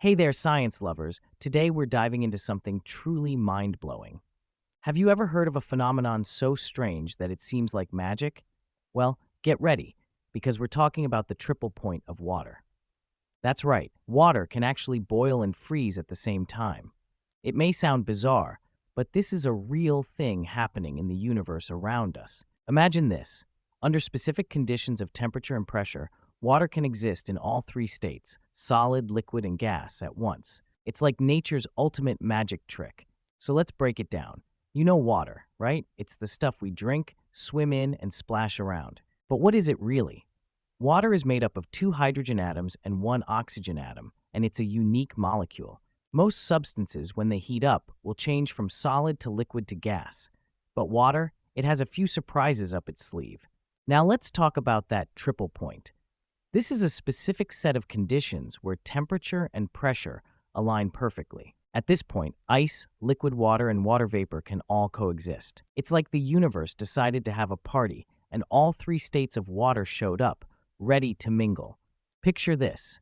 Hey there, science lovers. Today we're diving into something truly mind blowing. Have you ever heard of a phenomenon so strange that it seems like magic? Well, get ready, because we're talking about the triple point of water. That's right, water can actually boil and freeze at the same time. It may sound bizarre, but this is a real thing happening in the universe around us. Imagine this: under specific conditions of temperature and pressure, water can exist in all three states, solid, liquid, and gas, at once. It's like nature's ultimate magic trick. So let's break it down. You know water, right? It's the stuff we drink, swim in, and splash around. But what is it really? Water is made up of two hydrogen atoms and one oxygen atom, and it's a unique molecule. Most substances, when they heat up, will change from solid to liquid to gas. But water, it has a few surprises up its sleeve. Now let's talk about that triple point. This is a specific set of conditions where temperature and pressure align perfectly. At this point, ice, liquid water, and water vapor can all coexist. It's like the universe decided to have a party, and all three states of water showed up, ready to mingle. Picture this.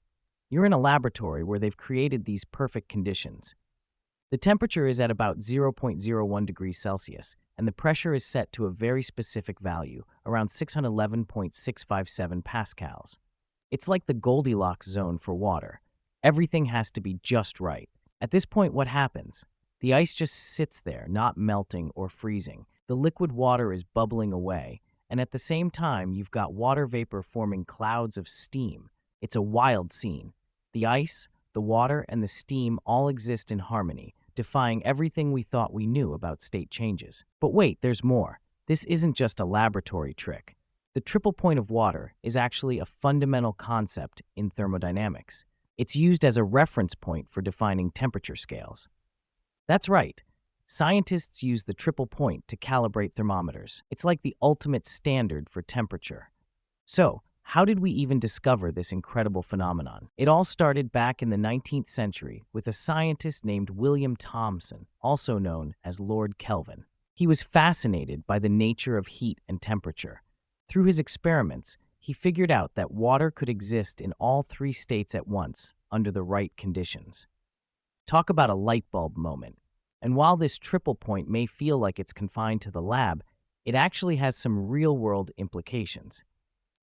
You're in a laboratory where they've created these perfect conditions. The temperature is at about 0.01 degrees Celsius, and the pressure is set to a very specific value, around 611.657 pascals. It's like the Goldilocks zone for water. Everything has to be just right. At this point, what happens? The ice just sits there, not melting or freezing. The liquid water is bubbling away, and at the same time, you've got water vapor forming clouds of steam. It's a wild scene. The ice, the water, and the steam all exist in harmony, defying everything we thought we knew about state changes. But wait, there's more. This isn't just a laboratory trick. The triple point of water is actually a fundamental concept in thermodynamics. It's used as a reference point for defining temperature scales. That's right. Scientists use the triple point to calibrate thermometers. It's like the ultimate standard for temperature. So, how did we even discover this incredible phenomenon? It all started back in the 19th century with a scientist named William Thomson, also known as Lord Kelvin. He was fascinated by the nature of heat and temperature. Through his experiments, he figured out that water could exist in all three states at once under the right conditions. Talk about a light bulb moment. And while this triple point may feel like it's confined to the lab, it actually has some real-world implications.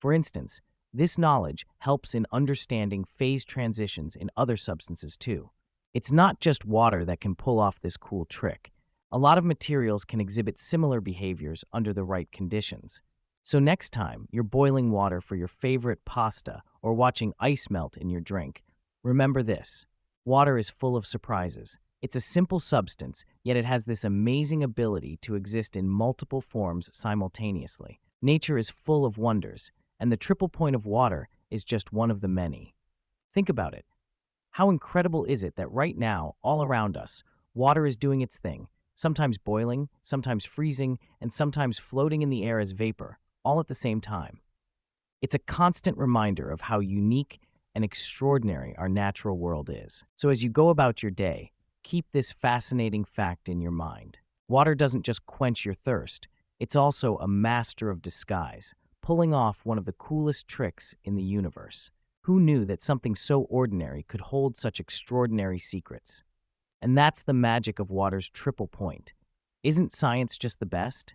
For instance, this knowledge helps in understanding phase transitions in other substances too. It's not just water that can pull off this cool trick. A lot of materials can exhibit similar behaviors under the right conditions. So next time you're boiling water for your favorite pasta or watching ice melt in your drink, remember this: water is full of surprises. It's a simple substance, yet it has this amazing ability to exist in multiple forms simultaneously. Nature is full of wonders, and the triple point of water is just one of the many. Think about it. How incredible is it that right now, all around us, water is doing its thing, sometimes boiling, sometimes freezing, and sometimes floating in the air as vapor, all at the same time. It's a constant reminder of how unique and extraordinary our natural world is. So as you go about your day, keep this fascinating fact in your mind. Water doesn't just quench your thirst, it's also a master of disguise, pulling off one of the coolest tricks in the universe. Who knew that something so ordinary could hold such extraordinary secrets? And that's the magic of water's triple point. Isn't science just the best?